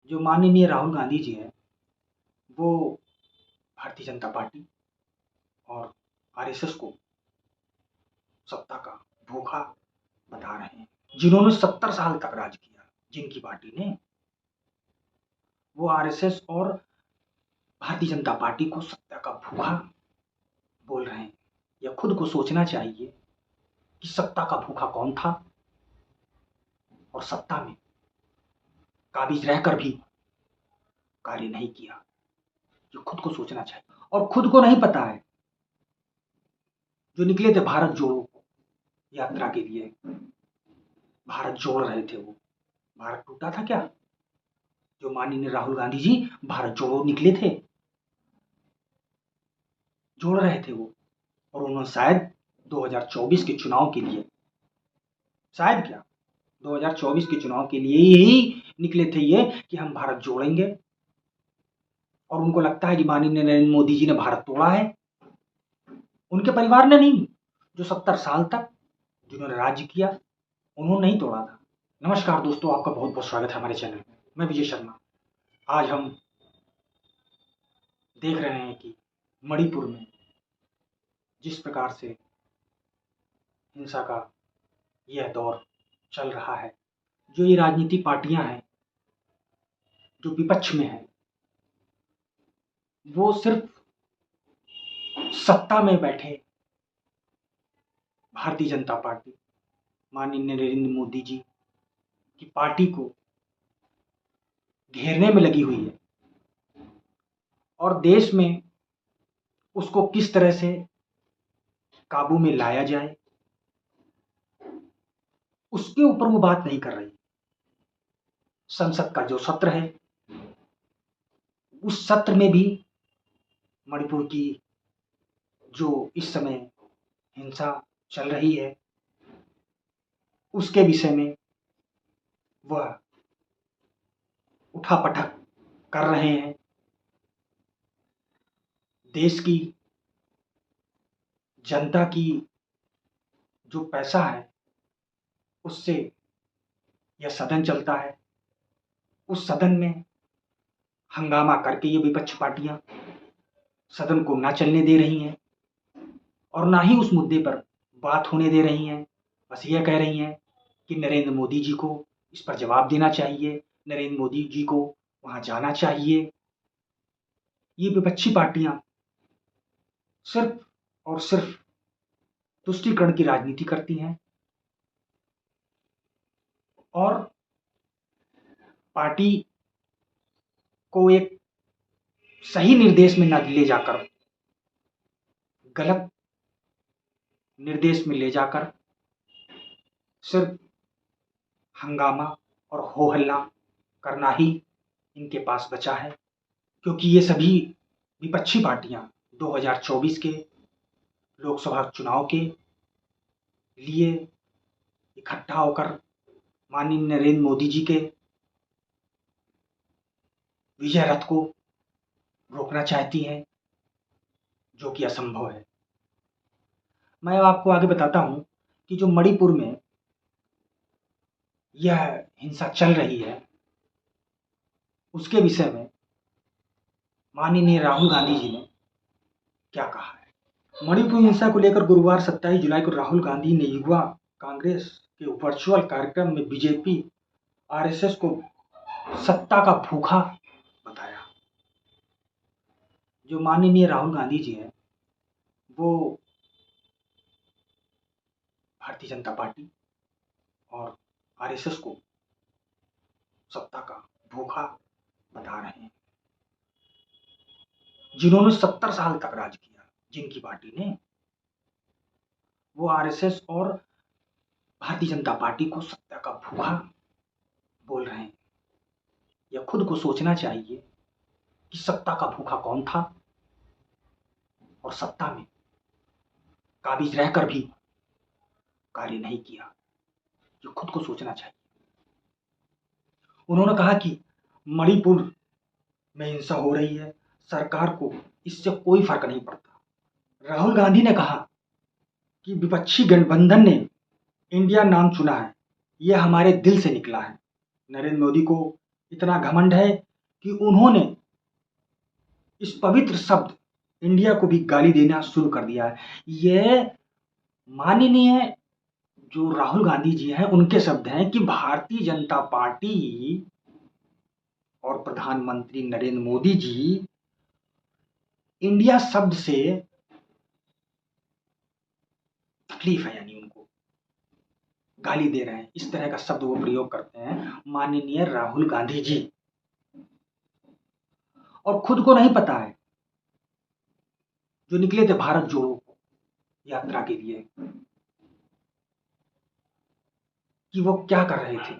जो माननीय राहुल गांधी जी हैं वो भारतीय जनता पार्टी और आरएसएस को सत्ता का भूखा बता रहे हैं। जिन्होंने 70 साल तक राज किया, जिनकी पार्टी ने, वो आरएसएस और भारतीय जनता पार्टी को सत्ता का भूखा बोल रहे हैं। या खुद को सोचना चाहिए कि सत्ता का भूखा कौन था और सत्ता में काबिज रहकर भी कार्य नहीं किया। जो खुद को सोचना चाहिए। और खुद को नहीं पता है, जो निकले थे भारत जोड़ो यात्रा के लिए, भारत जोड़ रहे थे, वो भारत टूटा था क्या? जो माननीय राहुल गांधी जी भारत जोड़ो निकले थे, जोड़ रहे थे वो, और उन्होंने शायद 2024 के चुनाव के लिए, शायद क्या 2024 के चुनाव के लिए ही निकले थे ये कि हम भारत जोड़ेंगे। और उनको लगता है कि माननीय नरेंद्र मोदी जी ने भारत तोड़ा है, उनके परिवार ने नहीं। जो 70 साल तक जिन्होंने राज्य किया, उन्होंने नहीं तोड़ा था। नमस्कार दोस्तों, आपका बहुत बहुत स्वागत है हमारे चैनल में। मैं विजय शर्मा। आज हम देख रहे हैं कि मणिपुर में जिस प्रकार से हिंसा का यह दौर चल रहा है, जो ये राजनीतिक पार्टियां हैं जो विपक्ष में हैं, वो सिर्फ सत्ता में बैठे भारतीय जनता पार्टी, माननीय नरेंद्र मोदी जी की पार्टी को घेरने में लगी हुई है और देश में उसको किस तरह से काबू में लाया जाए, उसके ऊपर वो बात नहीं कर रही। संसद का जो सत्र है, उस सत्र में भी मणिपुर की जो इस समय हिंसा चल रही है, उसके विषय में वह उठापटक कर रहे हैं। देश की जनता की जो पैसा है, उससे यह सदन चलता है। उस सदन में हंगामा करके ये विपक्ष पार्टियां सदन को ना चलने दे रही हैं और ना ही उस मुद्दे पर बात होने दे रही हैं। बस ये कह रही हैं कि नरेंद्र मोदी जी को इस पर जवाब देना चाहिए, नरेंद्र मोदी जी को वहां जाना चाहिए। ये विपक्षी पार्टियां सिर्फ और सिर्फ तुष्टीकरण की राजनीति करती हैं और पार्टी को एक सही निर्देश में न ले जाकर, गलत निर्देश में ले जाकर सिर्फ हंगामा और हो हल्ला करना ही इनके पास बचा है। क्योंकि ये सभी विपक्षी पार्टियां 2024 के लोकसभा चुनाव के लिए इकट्ठा होकर माननीय नरेंद्र मोदी जी के विजय रथ को रोकना चाहती हैं, जो कि असंभव है। मैं आपको आगे बताता हूं कि जो मणिपुर में यह हिंसा चल रही है, उसके विषय में माननीय राहुल गांधी जी ने क्या कहा है। मणिपुर हिंसा को लेकर गुरुवार 27 जुलाई को राहुल गांधी ने युवा कांग्रेस के वर्चुअल कार्यक्रम में बीजेपी आरएसएस को सत्ता का भूखा बताया। जो माननीय राहुल गांधी जी हैं वो भारतीय जनता पार्टी और आरएसएस को सत्ता का भूखा बता रहे हैं। जिन्होंने 70 साल तक राज किया, जिनकी पार्टी ने, वो आरएसएस और भारतीय जनता पार्टी को सत्ता का भूखा बोल रहे हैं। या खुद को सोचना चाहिए कि सत्ता का भूखा कौन था और सत्ता में काबिज रहकर भी कार्य नहीं किया। जो खुद को सोचना चाहिए। उन्होंने कहा कि मणिपुर में हिंसा हो रही है, सरकार को इससे कोई फर्क नहीं पड़ता। राहुल गांधी ने कहा कि विपक्षी गठबंधन ने इंडिया नाम चुना है, यह हमारे दिल से निकला है। नरेंद्र मोदी को इतना घमंड है कि उन्होंने इस पवित्र शब्द इंडिया को भी गाली देना शुरू कर दिया है। यह माननीय जो राहुल गांधी जी हैं उनके शब्द हैं कि भारतीय जनता पार्टी और प्रधानमंत्री नरेंद्र मोदी जी इंडिया शब्द से तकलीफ है, यानी उनको गाली दे रहे हैं। इस तरह का शब्द वो प्रयोग करते हैं माननीय राहुल गांधी जी, और खुद को नहीं पता है। जो निकले थे भारत जोड़ो यात्रा के लिए कि वो क्या कर रहे थे,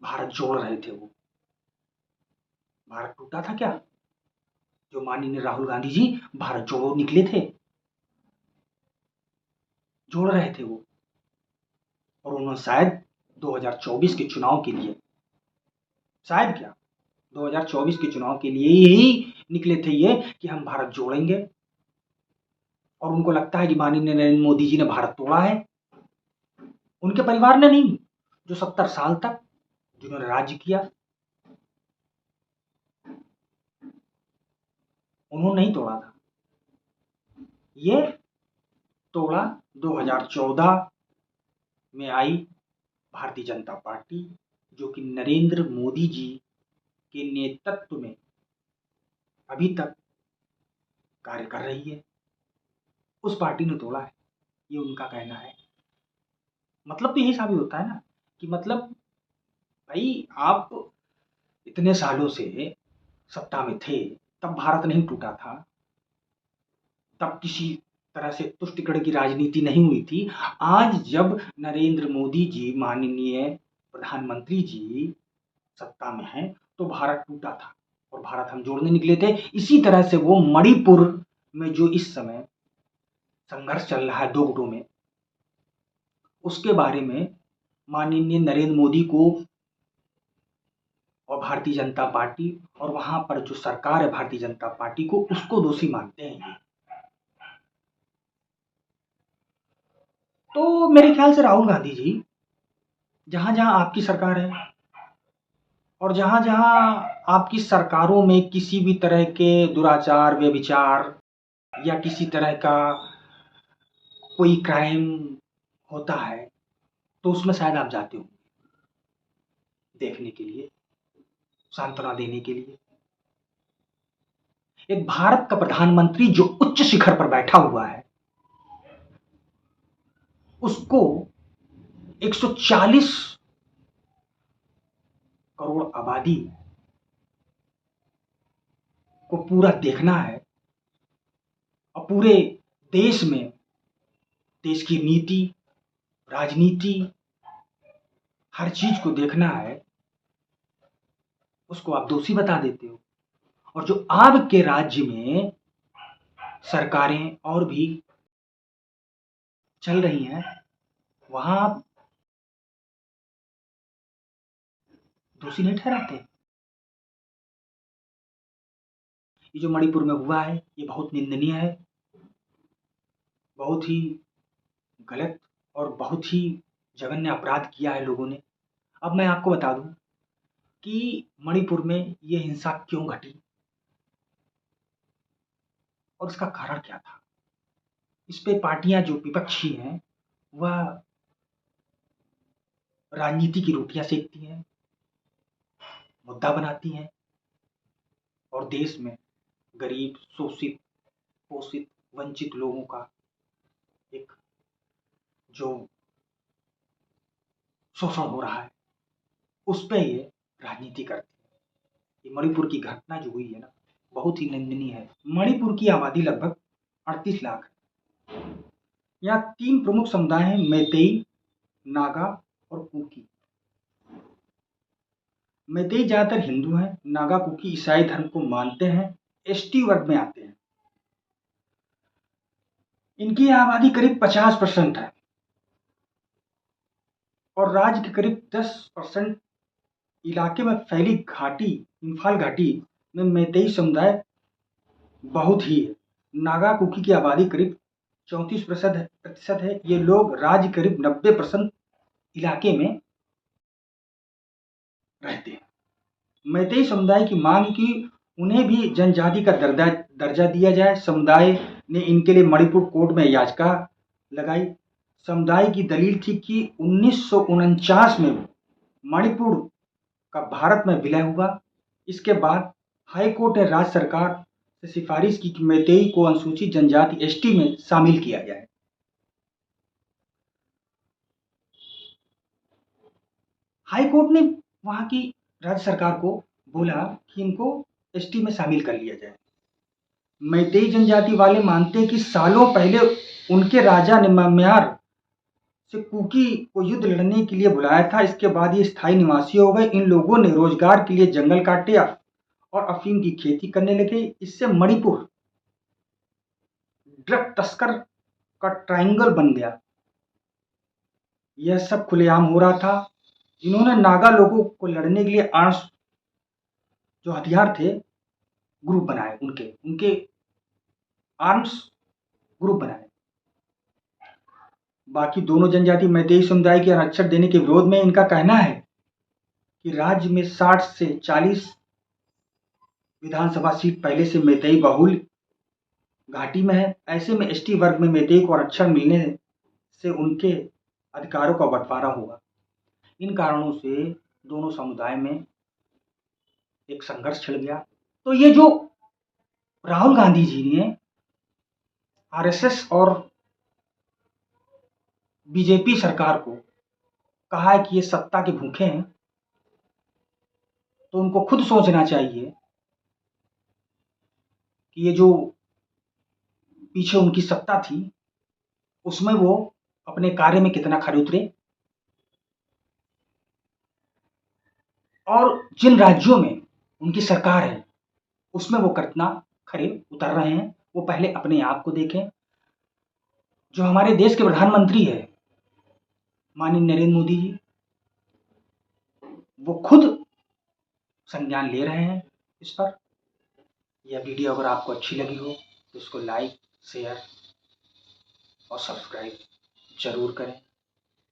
भारत जोड़ रहे थे। वो भारत टूटा था क्या? जो माननीय राहुल गांधी जी भारत जोड़ो निकले थे, जोड़ रहे थे वो। और उन्होंने शायद 2024 के चुनाव के लिए, शायद क्या 2024 के चुनाव के लिए यही निकले थे ये कि हम भारत जोड़ेंगे। और उनको लगता है कि माननीय नरेंद्र मोदी जी ने भारत तोड़ा है, उनके परिवार ने नहीं। जो 70 साल तक जिन्होंने राज्य किया उन्होंने नहीं तोड़ा था, ये तोड़ा 2014 में आई भारतीय जनता पार्टी, जो कि नरेंद्र मोदी जी के नेतृत्व में अभी तक कार्य कर रही है। उस पार्टी ने तोड़ा है, ये उनका कहना है। मतलब तो यही साबित होता है ना कि मतलब भाई आप इतने सालों से सत्ता में थे, तब भारत नहीं टूटा था, तब किसी तरह से तुष्टिकरण की राजनीति नहीं हुई थी। आज जब नरेंद्र मोदी जी माननीय प्रधानमंत्री जी सत्ता में हैं तो भारत टूटा था और भारत हम जोड़ने निकले थे। इसी तरह से वो मणिपुर में जो इस समय संघर्ष चल रहा है दो गुटों में, उसके बारे में माननीय नरेंद्र मोदी को और भारतीय जनता पार्टी और वहां पर जो सरकार है भारतीय जनता पार्टी को, उसको दोषी मानते हैं ये। तो मेरे ख्याल से राहुल गांधी जी, जहां जहां आपकी सरकार है और जहां जहां आपकी सरकारों में किसी भी तरह के दुराचार, व्यभिचार या किसी तरह का कोई क्राइम होता है, तो उसमें शायद आप जाते हो देखने के लिए, सांत्वना देने के लिए। एक भारत का प्रधानमंत्री जो उच्च शिखर पर बैठा हुआ है, उसको 140 करोड़ आबादी को पूरा देखना है और पूरे देश में देश की नीति, राजनीति, हर चीज को देखना है, उसको आप दोषी बता देते हो। और जो आपके राज्य में सरकारें और भी चल रही हैं, वहां आप दोषी नहीं ठहराते। ये जो मणिपुर में हुआ है ये बहुत निंदनीय है, बहुत ही गलत और बहुत ही जघन्य अपराध किया है लोगों ने। अब मैं आपको बता दूं कि मणिपुर में ये हिंसा क्यों घटी और इसका कारण क्या था। इस पे पार्टियां जो विपक्षी हैं वह राजनीति की रोटियां सेकती हैं, मुद्दा बनाती हैं और देश में गरीब, शोषित, पोषित, वंचित लोगों का एक जो शोषण हो रहा है उस पे ये राजनीति करती है। ये मणिपुर की घटना जो हुई है ना, बहुत ही निंदनीय है। मणिपुर की आबादी लगभग 38 लाख है। यहाँ 3 प्रमुख समुदाय हैं, मैतेई, नागा और कुकी। मैतेई ज्यादातर हिंदू हैं, नागा कुकी ईसाई धर्म को मानते हैं, एसटी वर्ग में आते हैं। इनकी आबादी करीब 50% है और राज्य के करीब 10% इलाके में फैली घाटी, इम्फाल घाटी में मैतेई समुदाय बहुत ही है। नागा कुकी की आबादी करीब 34% है। ये लोग राज्य करीब 90% इलाके में रहते हैं। मैतेई समुदाय की मांग की उन्हें भी जनजाति का दर्जा दिया जाए। समुदाय ने इनके लिए मणिपुर कोर्ट में याचिका लगाई। समुदाय की दलील थी कि 1949 में मणिपुर का भारत में विलय हुआ। इसके बाद हाई कोर्ट ने राज्य सरकार से सिफारिश की कि मैतेई को अनुसूचित जनजाति एसटी में शामिल किया जाए। हाई कोर्ट ने वहां की राज्य सरकार को बोला कि इनको एसटी में शामिल कर लिया जाए। मैतेई जनजाति वाले मानते हैं कि सालों पहले उनके राजा ने म्यार से कुकी को युद्ध लड़ने के लिए बुलाया था। इसके बाद ये स्थायी निवासी हो गए। इन लोगों ने रोजगार के लिए जंगल काटे और अफीम की खेती करने लगे। इससे मणिपुर ड्रग तस्कर का ट्रायंगल बन गया। यह सब खुलेआम हो रहा था। इन्होंने नागा लोगों को लड़ने के लिए आर्म्स जो हथियार थे ग्रुप बनाए, उनके आर्म्स ग्रुप बनाए। बाकी दोनों जनजाति मैतेई समुदाय के आरक्षण देने के विरोध में। इनका कहना है कि राज्य में 60 से 40 विधानसभा सीट पहले से मैतेई बहुल घाटी में है। ऐसे में एसटी वर्ग में मैतेई को आरक्षण मिलने से उनके अधिकारों का बंटवारा होगा। इन कारणों से दोनों समुदाय में एक संघर्ष छिड़ गया। तो ये जो राहुल गांधी जी ने आरएसएस और बीजेपी सरकार को कहा है कि ये सत्ता के भूखे हैं, तो उनको खुद सोचना चाहिए कि ये जो पीछे उनकी सत्ता थी उसमें वो अपने कार्य में कितना खरे उतरे, और जिन राज्यों में उनकी सरकार है उसमें वो कितना खरे उतर रहे हैं, वो पहले अपने आप को देखें। जो हमारे देश के प्रधानमंत्री है माननीय नरेंद्र मोदी जी, वो खुद संज्ञान ले रहे हैं इस पर। यह वीडियो अगर आपको अच्छी लगी हो तो इसको लाइक, शेयर और सब्सक्राइब जरूर करें।